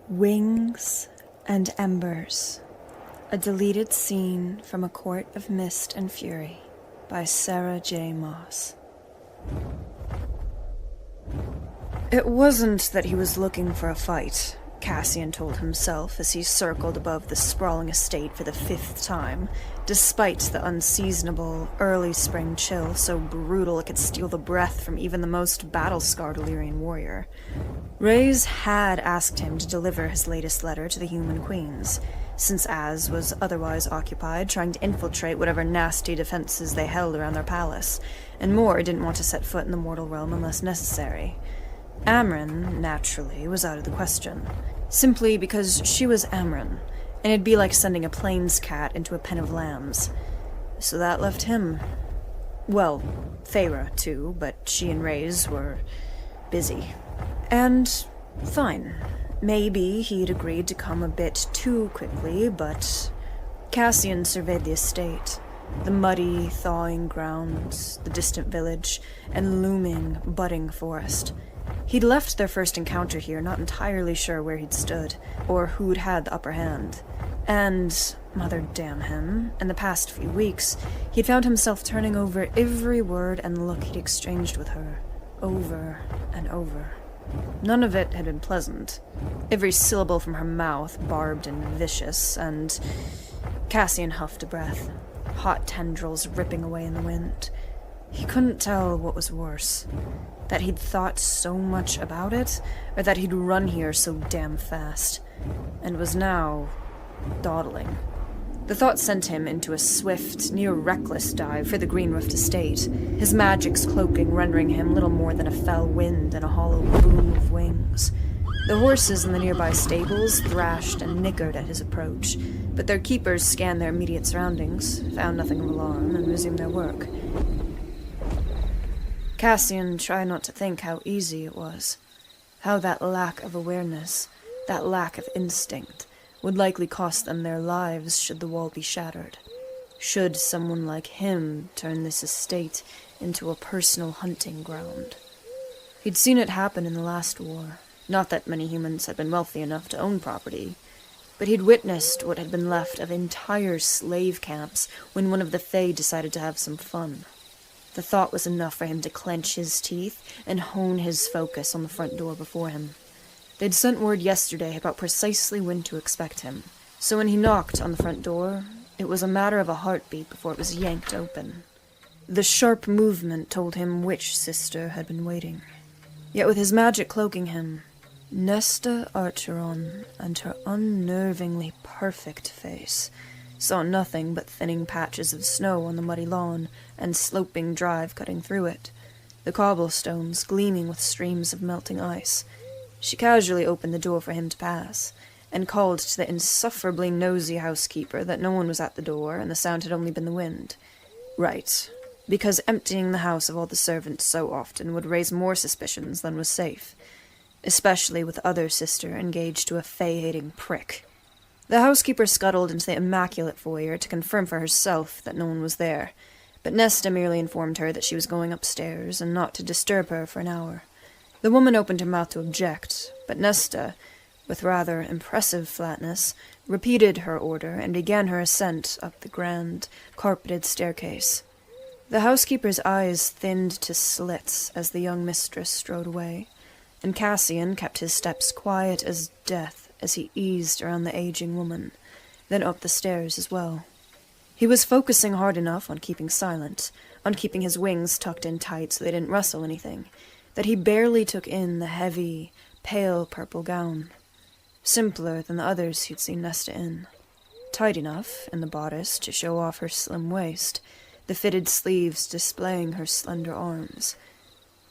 Wings and Embers, a deleted scene from A Court of Mist and Fury by Sarah J. Maas. It wasn't that he was looking for a fight, Cassian told himself as he circled above the sprawling estate for the 5th time, despite the unseasonable early spring chill so brutal it could steal the breath from even the most battle-scarred Illyrian warrior. Reyes had asked him to deliver his latest letter to the human queens, since Az was otherwise occupied trying to infiltrate whatever nasty defenses they held around their palace, and Mor didn't want to set foot in the mortal realm unless necessary. Amren, naturally, was out of the question, simply because she was Amren, and it'd be like sending a plains cat into a pen of lambs. So that left him. Well, Feyre, too, but she and Reyes were busy. And fine. Maybe he'd agreed to come a bit too quickly, but Cassian surveyed the estate, the muddy, thawing grounds, the distant village, and looming, budding forest. He'd left their first encounter here not entirely sure where he'd stood, or who'd had the upper hand. And, mother damn him, in the past few weeks, he'd found himself turning over every word and look he'd exchanged with her, over and over. None of it had been pleasant. Every syllable from her mouth barbed and vicious, and Cassian huffed a breath, hot tendrils ripping away in the wind. He couldn't tell what was worse, that he'd thought so much about it, or that he'd run here so damn fast, and was now dawdling. The thought sent him into a swift, near-reckless dive for the green-roofed estate, his magics cloaking rendering him little more than a fell wind and a hollow boom of wings. The horses in the nearby stables thrashed and nickered at his approach, but their keepers scanned their immediate surroundings, found nothing of alarm, and resumed their work. Cassian tried not to think how easy it was, how that lack of awareness, that lack of instinct, would likely cost them their lives should the wall be shattered. Should someone like him turn this estate into a personal hunting ground. He'd seen it happen in the last war. Not that many humans had been wealthy enough to own property, but he'd witnessed what had been left of entire slave camps when one of the Fae decided to have some fun. The thought was enough for him to clench his teeth and hone his focus on the front door before him. They'd sent word yesterday about precisely when to expect him, so when he knocked on the front door, it was a matter of a heartbeat before it was yanked open. The sharp movement told him which sister had been waiting. Yet with his magic cloaking him, Nesta Archeron and her unnervingly perfect face saw nothing but thinning patches of snow on the muddy lawn and sloping drive cutting through it, the cobblestones gleaming with streams of melting ice. She casually opened the door for him to pass, and called to the insufferably nosy housekeeper that no one was at the door and the sound had only been the wind. Right, because emptying the house of all the servants so often would raise more suspicions than was safe, especially with the other sister engaged to a Fae-hating prick. The housekeeper scuttled into the immaculate foyer to confirm for herself that no one was there, but Nesta merely informed her that she was going upstairs and not to disturb her for an hour. The woman opened her mouth to object, but Nesta, with rather impressive flatness, repeated her order and began her ascent up the grand, carpeted staircase. The housekeeper's eyes thinned to slits as the young mistress strode away, and Cassian kept his steps quiet as death as he eased around the aging woman, then up the stairs as well. He was focusing hard enough on keeping silent, on keeping his wings tucked in tight so they didn't rustle anything, that he barely took in the heavy, pale purple gown. Simpler than the others he'd seen Nesta in. Tight enough in the bodice to show off her slim waist, the fitted sleeves displaying her slender arms.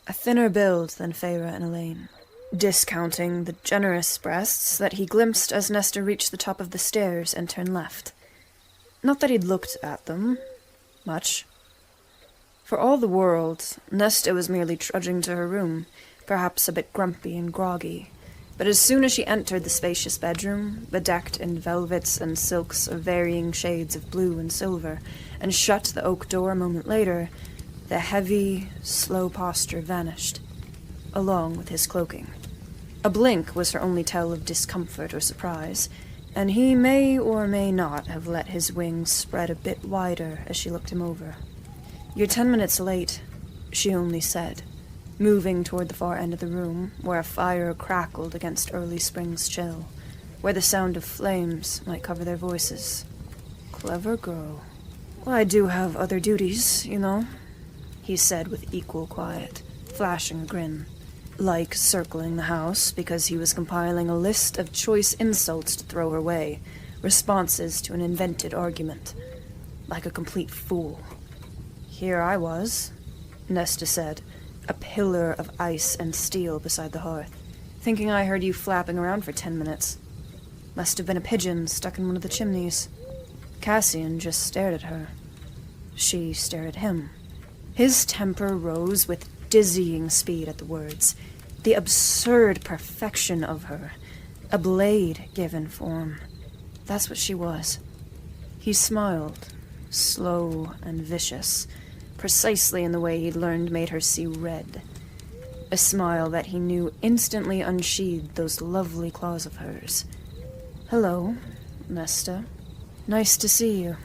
A thinner build than Feyre and Elaine, discounting the generous breasts that he glimpsed as Nesta reached the top of the stairs and turned left. Not that he'd looked at them much. For all the world, Nesta was merely trudging to her room, perhaps a bit grumpy and groggy, but as soon as she entered the spacious bedroom, bedecked in velvets and silks of varying shades of blue and silver, and shut the oak door a moment later, the heavy, slow posture vanished, along with his cloaking. A blink was her only tell of discomfort or surprise, and he may or may not have let his wings spread a bit wider as she looked him over. "You're 10 minutes late," she only said, moving toward the far end of the room, where a fire crackled against early spring's chill, where the sound of flames might cover their voices. "Clever girl." "Well, I do have other duties, you know," he said with equal quiet, flashing a grin. Like circling the house because he was compiling a list of choice insults to throw her way, responses to an invented argument. Like a complete fool. "Here I was," Nesta said, a pillar of ice and steel beside the hearth, "thinking I heard you flapping around for 10 minutes. Must have been a pigeon stuck in one of the chimneys." Cassian just stared at her. She stared at him. His temper rose with dizzying speed at the words. The absurd perfection of her. A blade given form. That's what she was. He smiled, slow and vicious, precisely in the way he'd learned made her see red. A smile that he knew instantly unsheathed those lovely claws of hers. "Hello, Nesta. Nice to see you."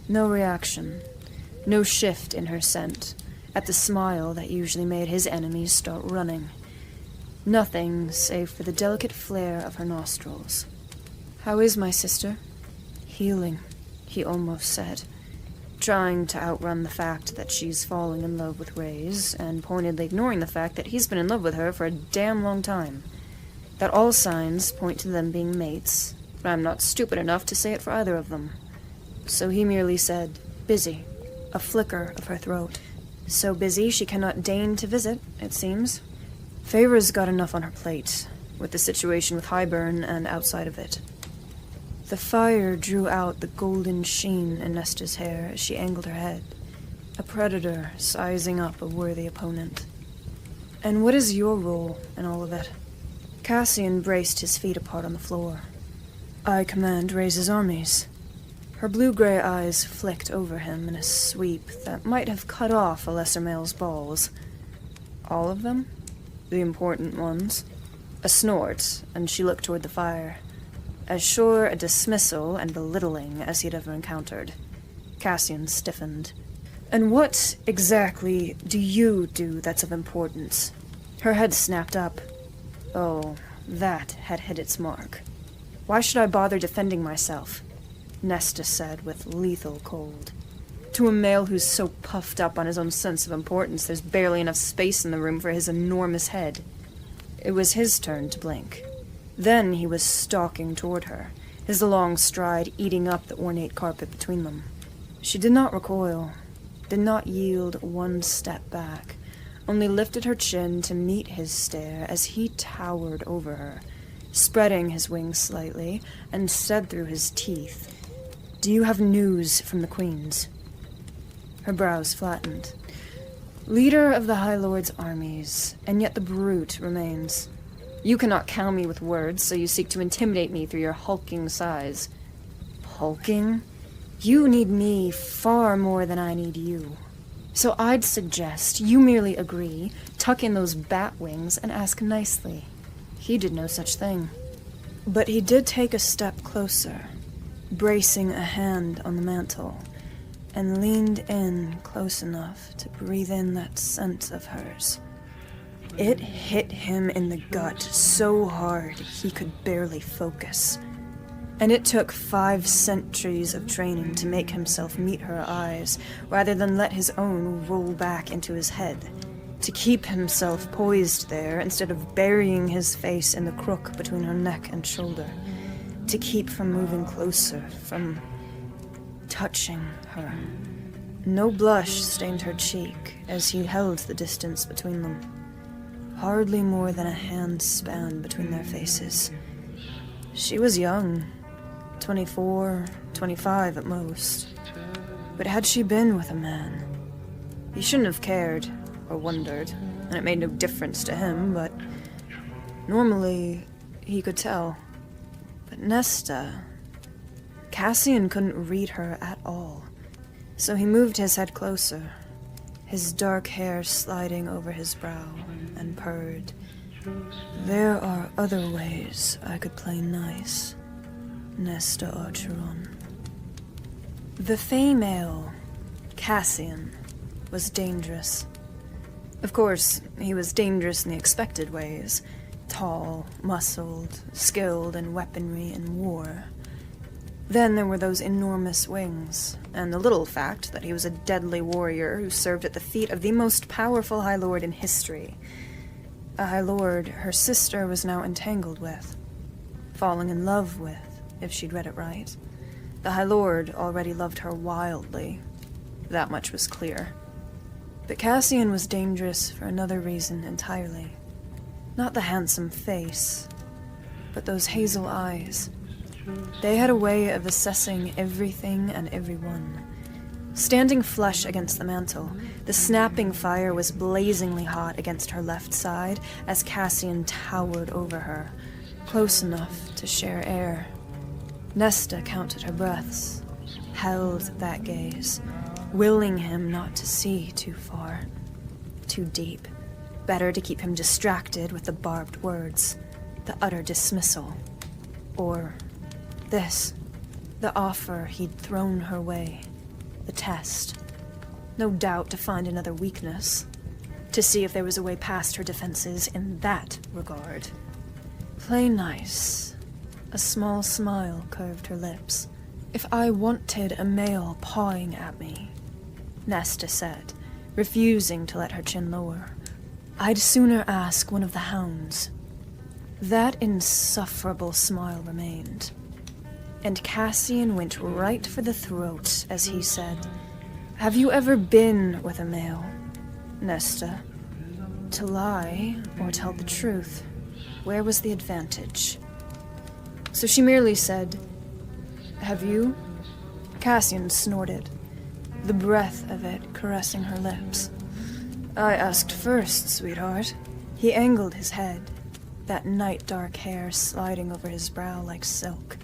No reaction. No shift in her scent, at the smile that usually made his enemies start running. Nothing save for the delicate flare of her nostrils. "How is my sister?" "Healing," he almost said, trying to outrun the fact that she's falling in love with Reyes, and pointedly ignoring the fact that he's been in love with her for a damn long time. That all signs point to them being mates, but I'm not stupid enough to say it for either of them. So he merely said, "Busy," a flicker of her throat. So busy she cannot deign to visit, it seems. Favor's got enough on her plate, with the situation with Highburn and outside of it. The fire drew out the golden sheen in Nesta's hair as she angled her head, a predator sizing up a worthy opponent. "And what is your role in all of it?" Cassian braced his feet apart on the floor. "I command Reyes' armies." Her blue-gray eyes flicked over him in a sweep that might have cut off a lesser male's balls. "All of them? The important ones?" A snort, and she looked toward the fire. As sure a dismissal and belittling as he'd ever encountered. Cassian stiffened. "And what exactly do you do that's of importance?" Her head snapped up. Oh, that had hit its mark. "Why should I bother defending myself?" Nesta said with lethal cold. "To a male who's so puffed up on his own sense of importance there's barely enough space in the room for his enormous head." It was his turn to blink. Then he was stalking toward her, his long stride eating up the ornate carpet between them. She did not recoil, did not yield one step back, only lifted her chin to meet his stare as he towered over her, spreading his wings slightly, and said through his teeth, "Do you have news from the Queens?" Her brows flattened. "Leader of the High Lord's armies, and yet the brute remains. You cannot cow me with words, so you seek to intimidate me through your hulking size." "Hulking? You need me far more than I need you. So I'd suggest you merely agree, tuck in those bat wings, and ask nicely." He did no such thing. But he did take a step closer, bracing a hand on the mantel, and leaned in close enough to breathe in that scent of hers. It hit him in the gut so hard he could barely focus. And it took 5 centuries of training to make himself meet her eyes, rather than let his own roll back into his head. To keep himself poised there, instead of burying his face in the crook between her neck and shoulder. To keep from moving closer, from touching her. No blush stained her cheek as he held the distance between them. Hardly more than a hand span between their faces. She was young, 24, 25 at most. But had she been with a man? He shouldn't have cared, or wondered, and it made no difference to him, but normally he could tell. But Nesta... Cassian couldn't read her at all, so he moved his head closer, his dark hair sliding over his brow, and purred, There are other ways I could play nice, Nesta Archeron. The female, Cassian, was dangerous. Of course, he was dangerous in the expected ways. Tall, muscled, skilled in weaponry and war. Then there were those enormous wings, and the little fact that he was a deadly warrior who served at the feet of the most powerful High Lord in history. A High Lord her sister was now entangled with. Falling in love with, if she'd read it right. The High Lord already loved her wildly. That much was clear. But Cassian was dangerous for another reason entirely. Not the handsome face, but those hazel eyes. They had a way of assessing everything and everyone. Standing flush against the mantel, the snapping fire was blazingly hot against her left side as Cassian towered over her, close enough to share air. Nesta counted her breaths, held that gaze, willing him not to see too far, too deep. Better to keep him distracted with the barbed words, the utter dismissal. Or this, the offer he'd thrown her way, the test. No doubt to find another weakness, to see if there was a way past her defenses in that regard. Play nice. A small smile curved her lips. If I wanted a male pawing at me, Nesta said, refusing to let her chin lower, I'd sooner ask one of the hounds. That insufferable smile remained, and Cassian went right for the throat as he said, Have you ever been with a male, Nesta? To lie or tell the truth, where was the advantage? So she merely said, Have you? Cassian snorted, the breath of it caressing her lips. I asked first, sweetheart. He angled his head, that night-dark hair sliding over his brow like silk.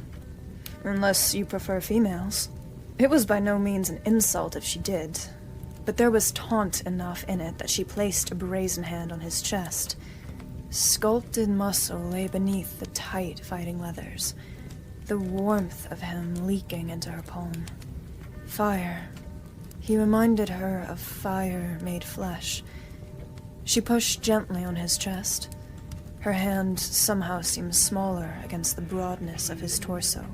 Unless you prefer females. It was by no means an insult if she did, but there was taunt enough in it that she placed a brazen hand on his chest. Sculpted muscle lay beneath the tight fighting leathers, the warmth of him leaking into her palm. Fire. He reminded her of fire made flesh. She pushed gently on his chest. Her hand somehow seemed smaller against the broadness of his torso.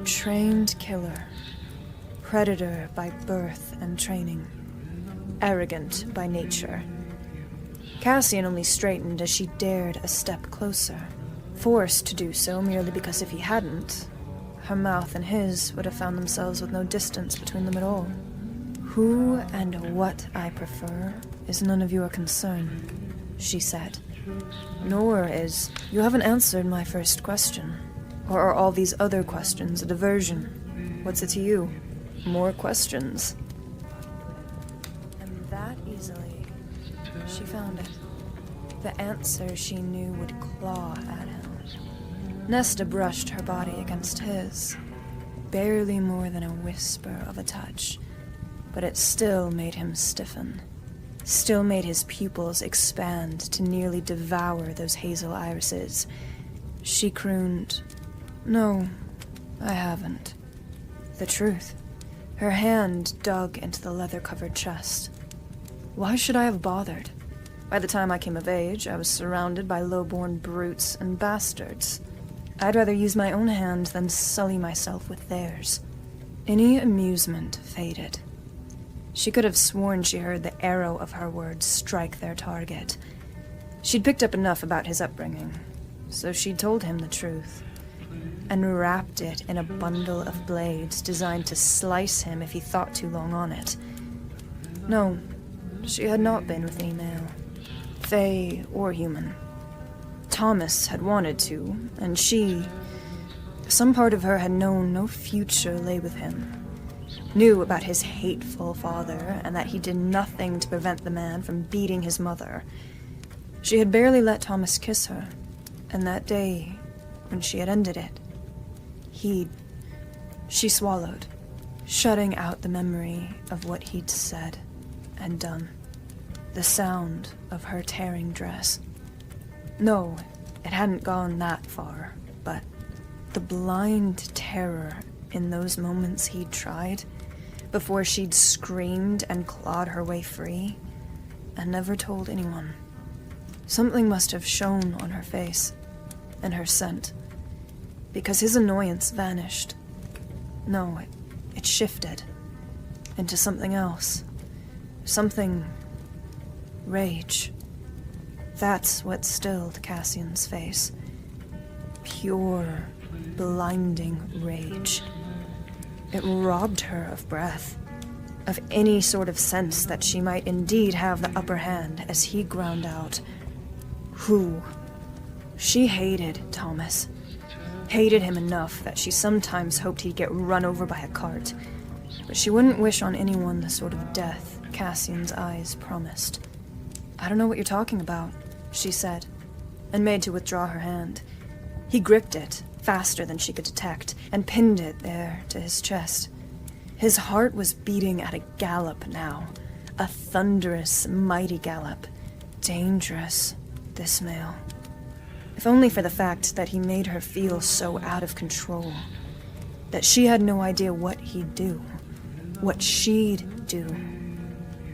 Trained killer. Predator by birth and training. Arrogant by nature. Cassian only straightened as she dared a step closer, forced to do so merely because if he hadn't, her mouth and his would have found themselves with no distance between them at all. Who and what I prefer is none of your concern, she said. Nor is, you haven't answered my first question. Or are all these other questions a diversion? What's it to you? More questions. And that easily, she found it. The answer she knew would claw at him. Nesta brushed her body against his, barely more than a whisper of a touch. But it still made him stiffen, still made his pupils expand to nearly devour those hazel irises. She crooned, No, I haven't. The truth. Her hand dug into the leather-covered chest. Why should I have bothered? By the time I came of age, I was surrounded by low-born brutes and bastards. I'd rather use my own hand than sully myself with theirs. Any amusement faded. She could have sworn she heard the arrow of her words strike their target. She'd picked up enough about his upbringing, so she'd told him the truth, and wrapped it in a bundle of blades designed to slice him if he thought too long on it. No, she had not been with any male, fae or human. Thomas had wanted to, and she, some part of her had known no future lay with him. Knew about his hateful father, and that he did nothing to prevent the man from beating his mother. She had barely let Thomas kiss her, and that day, when she had ended it, she swallowed, shutting out the memory of what he'd said and done, the sound of her tearing dress. No, it hadn't gone that far, but the blind terror in those moments he'd tried, before she'd screamed and clawed her way free, and never told anyone. Something must have shown on her face, and her scent, because his annoyance vanished. No, it shifted into something else. Something... rage. That's what stilled Cassian's face. Pure, blinding rage. It robbed her of breath, of any sort of sense that she might indeed have the upper hand as he ground out. Who? She hated Thomas. Hated him enough that she sometimes hoped he'd get run over by a cart. But she wouldn't wish on anyone the sort of death Cassian's eyes promised. "I don't know what you're talking about," she said, and made to withdraw her hand. He gripped it, faster than she could detect, and pinned it there to his chest. His heart was beating at a gallop now, a thunderous, mighty gallop. Dangerous, this male. If only for the fact that he made her feel so out of control, that she had no idea what he'd do, what she'd do,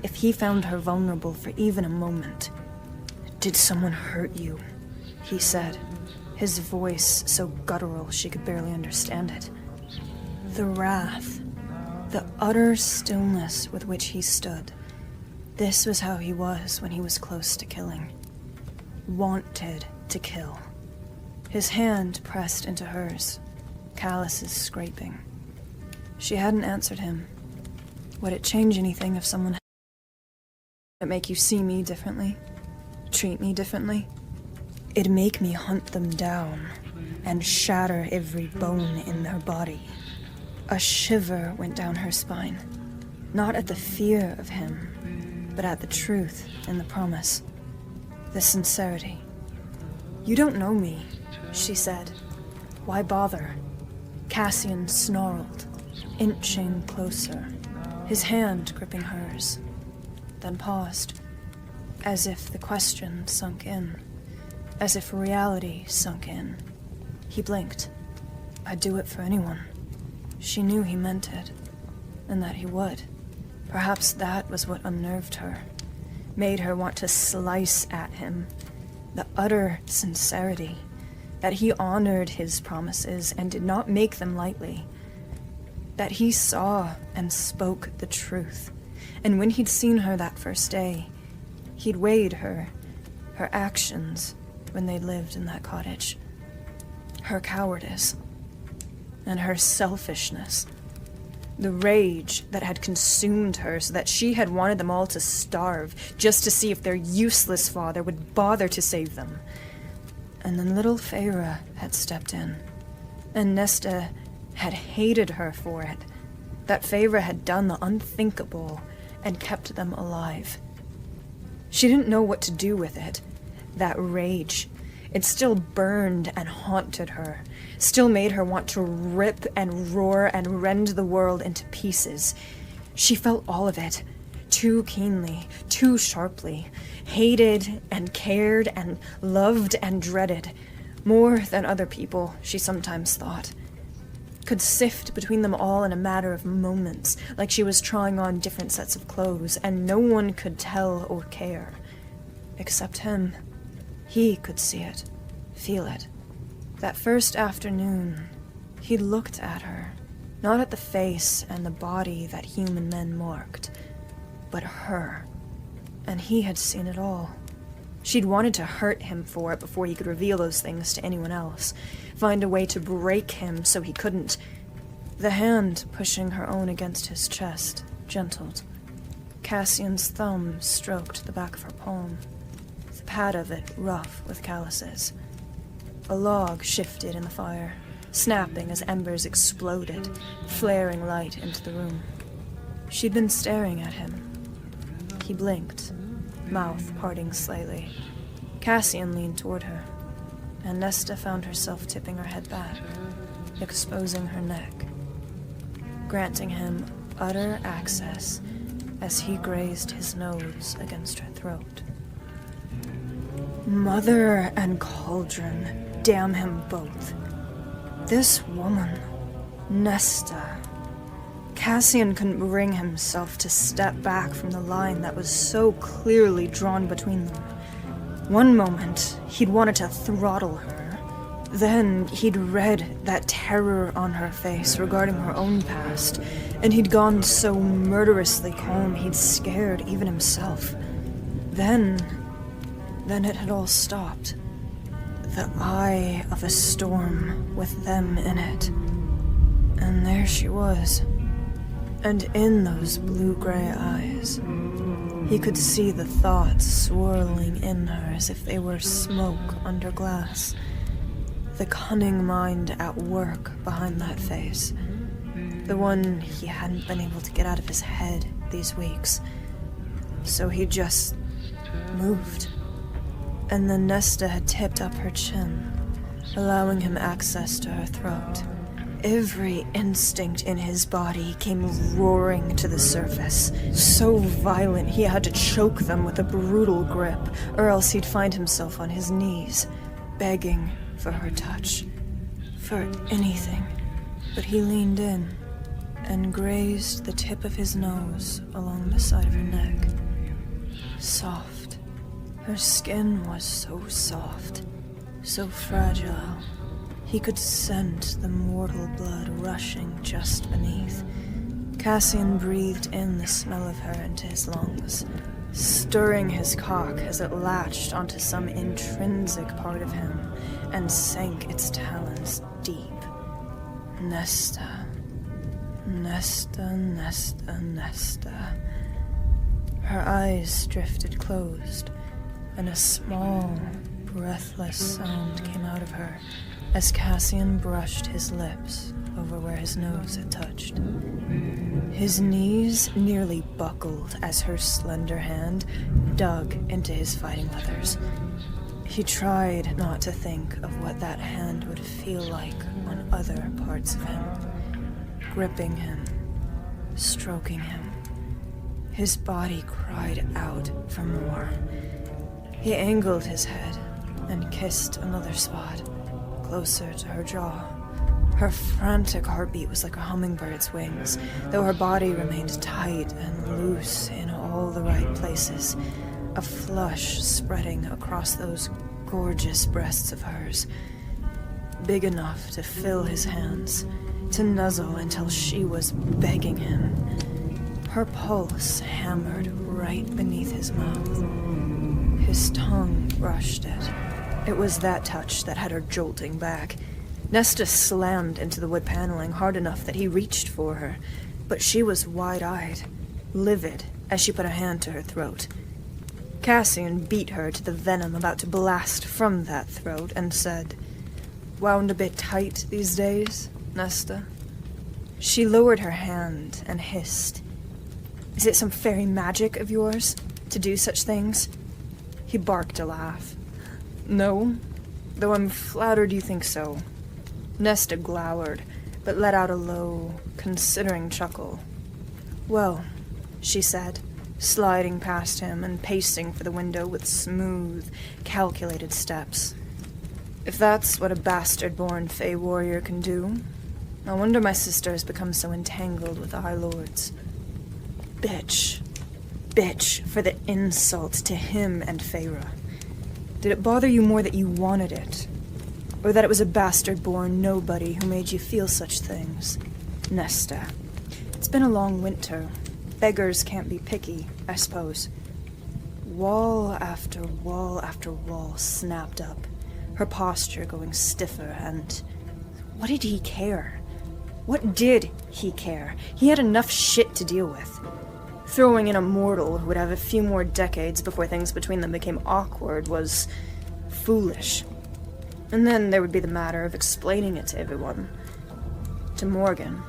if he found her vulnerable for even a moment. "Did someone hurt you?" he said, his voice so guttural she could barely understand it. The wrath, the utter stillness with which he stood. This was how he was when he was close to killing. Wanted to kill. His hand pressed into hers, calluses scraping. She hadn't answered him. Would it change anything if someone had... Would it make you see me differently? Treat me differently? It'd make me hunt them down and shatter every bone in their body. A shiver went down her spine, not at the fear of him, but at the truth in the promise, the sincerity. "You don't know me," she said. "Why bother?" Cassian snarled, inching closer, his hand gripping hers, then paused, as if the question sunk in. As if reality sunk in. He blinked. "I'd do it for anyone." She knew he meant it, and that he would. Perhaps that was what unnerved her, made her want to slice at him. The utter sincerity, that he honored his promises and did not make them lightly. That he saw and spoke the truth, and when he'd seen her that first day, he'd weighed her actions, when they'd lived in that cottage. Her cowardice. And her selfishness. The rage that had consumed her so that she had wanted them all to starve just to see if their useless father would bother to save them. And then little Feyre had stepped in. And Nesta had hated her for it. That Feyre had done the unthinkable and kept them alive. She didn't know what to do with it. That rage. It still burned and haunted her, still made her want to rip and roar and rend the world into pieces. She felt all of it, too keenly, too sharply, hated and cared and loved and dreaded, more than other people, she sometimes thought. Could sift between them all in a matter of moments, like she was trying on different sets of clothes, and no one could tell or care. Except him. He could see it, feel it. That first afternoon, he looked at her, not at the face and the body that human men marked, but her. And he had seen it all. She'd wanted to hurt him for it before he could reveal those things to anyone else, find a way to break him so he couldn't. The hand pushing her own against his chest gentled. Cassian's thumb stroked the back of her palm. Pad of it rough with calluses. A log shifted in the fire, snapping as embers exploded, flaring light into the room. She'd been staring at him. He blinked, mouth parting slightly. Cassian leaned toward her, and Nesta found herself tipping her head back, exposing her neck, granting him utter access as he grazed his nose against her throat. Mother and Cauldron, damn him both. This woman, Nesta. Cassian couldn't bring himself to step back from the line that was so clearly drawn between them. One moment, he'd wanted to throttle her. Then he'd read that terror on her face regarding her own past, and he'd gone so murderously calm he'd scared even himself. Then it had all stopped. The eye of a storm with them in it. And there she was. And in those blue-gray eyes, he could see the thoughts swirling in her as if they were smoke under glass. The cunning mind at work behind that face. The one he hadn't been able to get out of his head these weeks. So he just moved. And then Nesta had tipped up her chin, allowing him access to her throat. Every instinct in his body came roaring to the surface, so violent he had to choke them with a brutal grip, or else he'd find himself on his knees, begging for her touch, for anything. But he leaned in and grazed the tip of his nose along the side of her neck. Soft. Her skin was so soft, so fragile. He could scent the mortal blood rushing just beneath. Cassian breathed in the smell of her into his lungs, stirring his cock as it latched onto some intrinsic part of him and sank its talons deep. Nesta. Nesta, Nesta, Nesta. Her eyes drifted closed, and a small, breathless sound came out of her as Cassian brushed his lips over where his nose had touched. His knees nearly buckled as her slender hand dug into his fighting leathers. He tried not to think of what that hand would feel like on other parts of him, gripping him, stroking him. His body cried out for more. He angled his head and kissed another spot, closer to her jaw. Her frantic heartbeat was like a hummingbird's wings, though her body remained tight and loose in all the right places, a flush spreading across those gorgeous breasts of hers, big enough to fill his hands, to nuzzle until she was begging him. Her pulse hammered right beneath his mouth. His tongue brushed it. It was that touch that had her jolting back. Nesta slammed into the wood paneling hard enough that he reached for her, but she was wide-eyed, livid, as she put a hand to her throat. Cassian beat her to the venom about to blast from that throat and said, "Wound a bit tight these days, Nesta?" She lowered her hand and hissed, "Is it some fairy magic of yours to do such things?" He barked a laugh. "No, though I'm flattered you think so." Nesta glowered, but let out a low, considering chuckle. "Well," she said, sliding past him and pacing for the window with smooth, calculated steps. "If that's what a bastard-born Fey warrior can do, no wonder my sister has become so entangled with the High Lords. Bitch. Bitch for the insult to him and Feyre. Did it bother you more that you wanted it? Or that it was a bastard-born nobody who made you feel such things? Nesta. It's been a long winter. Beggars can't be picky, I suppose." Wall after wall after wall snapped up, her posture going stiffer, and what did he care? What did he care? He had enough shit to deal with. Throwing in a mortal who would have a few more decades before things between them became awkward was foolish. And then there would be the matter of explaining it to everyone. To Morgan,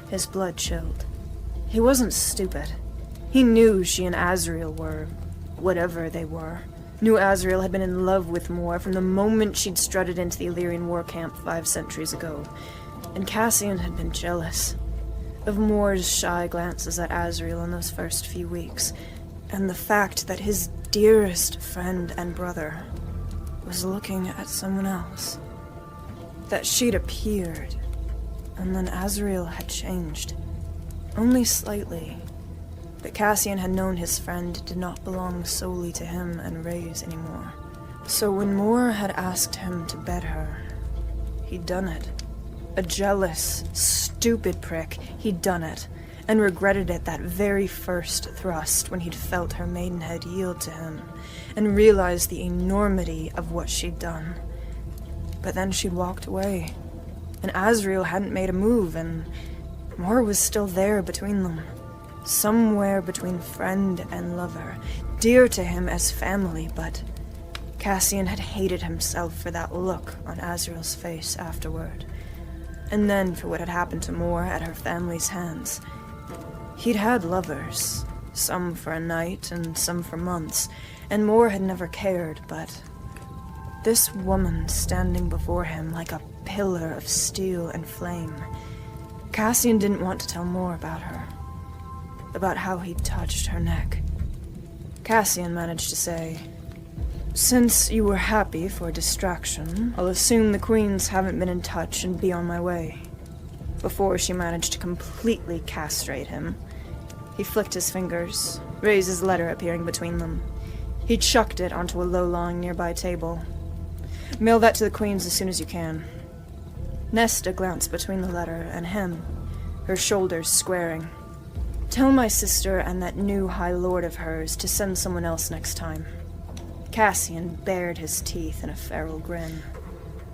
his blood chilled. He wasn't stupid. He knew she and Azriel were whatever they were. Knew Azriel had been in love with Mor from the moment she'd strutted into the Illyrian war camp 5 centuries ago. And Cassian had been jealous of Mor's shy glances at Azriel in those first few weeks, and the fact that his dearest friend and brother was looking at someone else. That she'd appeared, and then Azrael had changed. Only slightly. But Cassian had known his friend did not belong solely to him and Ray's anymore. So when Moore had asked him to bed her, he'd done it. A jealous, stupid prick, he'd done it, and regretted it that very first thrust when he'd felt her maidenhead yield to him, and realized the enormity of what she'd done. But then she'd walked away, and Azrael hadn't made a move, and Moore was still there between them. Somewhere between friend and lover, dear to him as family, but Cassian had hated himself for that look on Azrael's face afterward, and then for what had happened to Moore at her family's hands. He'd had lovers, some for a night and some for months, and Moore had never cared, but this woman standing before him like a pillar of steel and flame, Cassian didn't want to tell Moore about her, about how he'd touched her neck. Cassian managed to say, "Since you were happy for distraction, I'll assume the Queens haven't been in touch and be on my way." Before she managed to completely castrate him, he flicked his fingers, Ray's letter appearing between them. He chucked it onto a low-lying nearby table. "Mail that to the Queens as soon as you can." Nesta glanced between the letter and him, her shoulders squaring. "Tell my sister and that new High Lord of hers to send someone else next time." Cassian bared his teeth in a feral grin.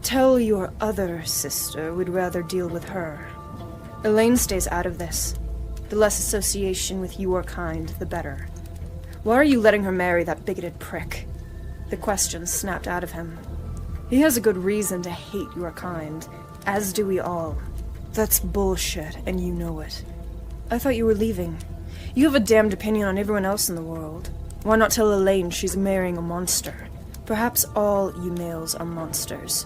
"Tell your other sister we'd rather deal with her. Elaine stays out of this. The less association with your kind, the better. Why are you letting her marry that bigoted prick?" The question snapped out of him. "He has a good reason to hate your kind, as do we all. That's bullshit, and you know it. I thought you were leaving. You have a damned opinion on everyone else in the world. Why not tell Elaine she's marrying a monster? Perhaps all you males are monsters.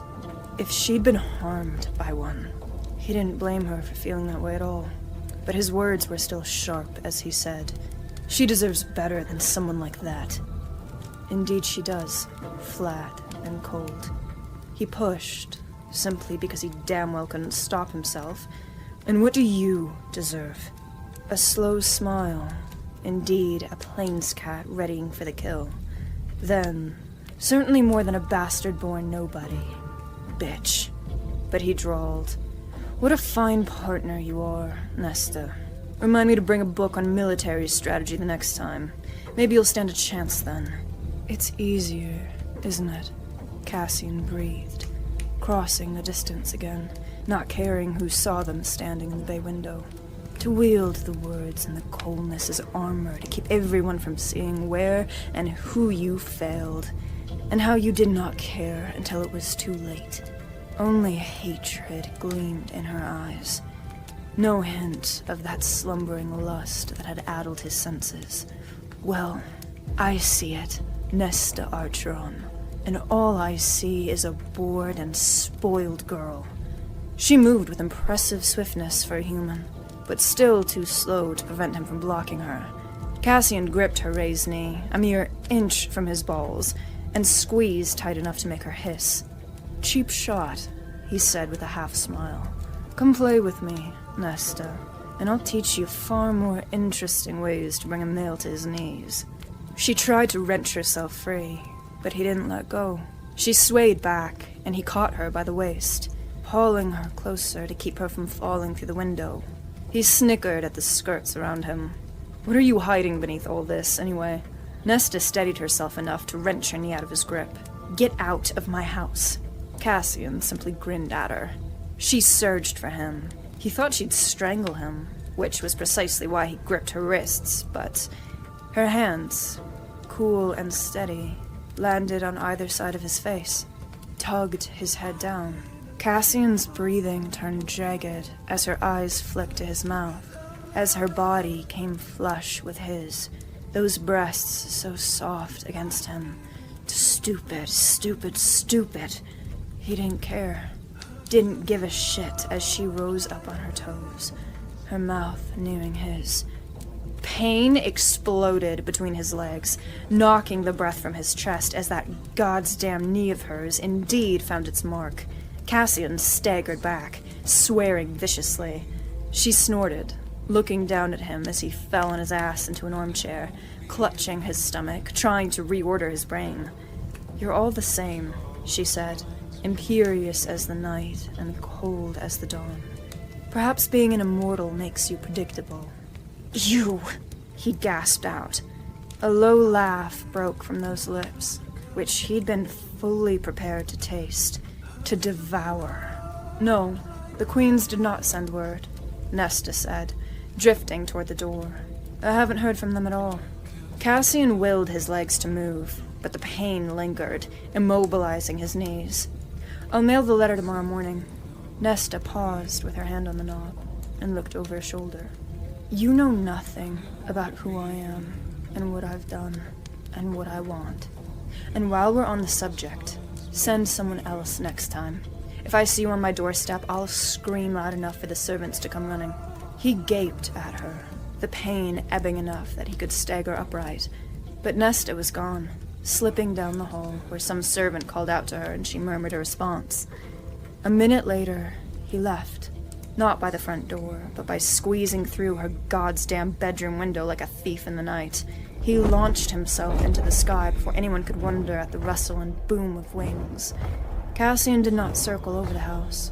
If she'd been harmed by one." He didn't blame her for feeling that way at all, but his words were still sharp as he said, "She deserves better than someone like that." Indeed she does, flat and cold. He pushed, simply because he damn well couldn't stop himself. "And what do you deserve?" A slow smile. Indeed, a plains cat readying for the kill. Then, certainly more than a bastard-born nobody. "Bitch." But he drawled, "What a fine partner you are, Nesta. Remind me to bring a book on military strategy the next time. Maybe you'll stand a chance then." "It's easier, isn't it?" Cassian breathed, crossing the distance again, not caring who saw them standing in the bay window. To wield the words and the coldness as armor to keep everyone from seeing where and who you failed, and how you did not care until it was too late. Only hatred gleamed in her eyes. No hint of that slumbering lust that had addled his senses. "Well, I see it, Nesta Archeron, and all I see is a bored and spoiled girl." She moved with impressive swiftness for a human, but still too slow to prevent him from blocking her. Cassian gripped her raised knee, a mere inch from his balls, and squeezed tight enough to make her hiss. "Cheap shot," he said with a half-smile. "Come play with me, Nesta, and I'll teach you far more interesting ways to bring a male to his knees." She tried to wrench herself free, but he didn't let go. She swayed back, and he caught her by the waist, hauling her closer to keep her from falling through the window. He snickered at the skirts around him. "What are you hiding beneath all this, anyway?" Nesta steadied herself enough to wrench her knee out of his grip. "Get out of my house." Cassian simply grinned at her. She surged for him. He thought she'd strangle him, which was precisely why he gripped her wrists, but her hands, cool and steady, landed on either side of his face, tugged his head down. Cassian's breathing turned jagged as her eyes flicked to his mouth, as her body came flush with his, those breasts so soft against him. Stupid, stupid, stupid. He didn't care. Didn't give a shit as she rose up on her toes, her mouth nearing his. Pain exploded between his legs, knocking the breath from his chest as that goddamn knee of hers indeed found its mark. Cassian staggered back, swearing viciously. She snorted, looking down at him as he fell on his ass into an armchair, clutching his stomach, trying to reorder his brain. "You're all the same," she said, imperious as the night and cold as the dawn. "Perhaps being an immortal makes you predictable." "You!" he gasped out. A low laugh broke from those lips, which he'd been fully prepared to taste, to devour. "No, the Queens did not send word," Nesta said, drifting toward the door. "I haven't heard from them at all." Cassian willed his legs to move, but the pain lingered, immobilizing his knees. "I'll mail the letter tomorrow morning." Nesta paused with her hand on the knob and looked over her shoulder. "You know nothing about who I am, and what I've done, and what I want. And while we're on the subject, send someone else next time. If I see you on my doorstep, I'll scream loud enough for the servants to come running." He gaped at her, the pain ebbing enough that he could stagger upright. But Nesta was gone, slipping down the hall where some servant called out to her and she murmured a response. A minute later, he left, not by the front door, but by squeezing through her goddamn bedroom window like a thief in the night. He launched himself into the sky before anyone could wonder at the rustle and boom of wings. Cassian did not circle over the house,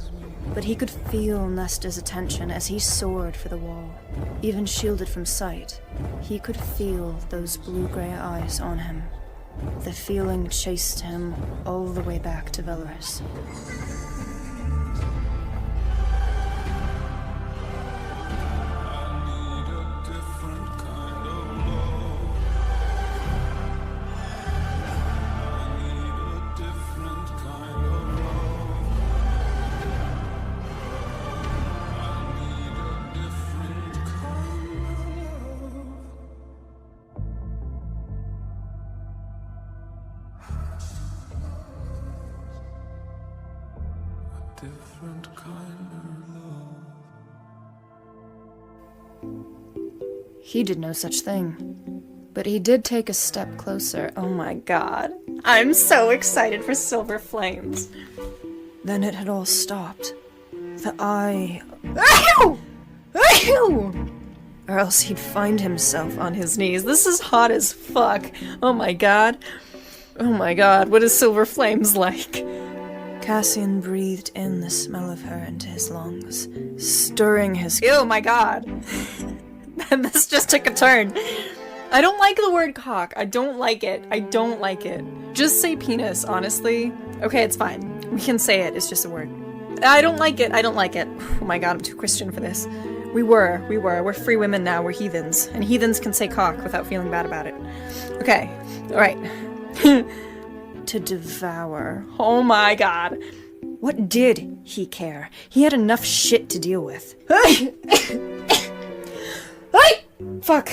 but he could feel Nesta's attention as he soared for the wall. Even shielded from sight, he could feel those blue-gray eyes on him. The feeling chased him all the way back to Velaris. Different kind of love. He did no such thing, but he did take a step closer. Oh my god, I'm so excited for Silver Flames. Then it had all stopped. The eye... Achoo! Achoo! Or else he'd find himself on his knees. This is hot as fuck. Oh my god. Oh my god, what is Silver Flames like? Cassian breathed in the smell of her into his lungs, stirring his... Oh my god! This just took a turn. I don't like the word cock. I don't like it. I don't like it. Just say penis, honestly. Okay, it's fine. We can say it. It's just a word. I don't like it. I don't like it. Oh my god, I'm too Christian for this. We were. We're free women now. We're heathens. And heathens can say cock without feeling bad about it. Okay. Alright. To devour. Oh my god. What did he care? He had enough shit to deal with. Fuck.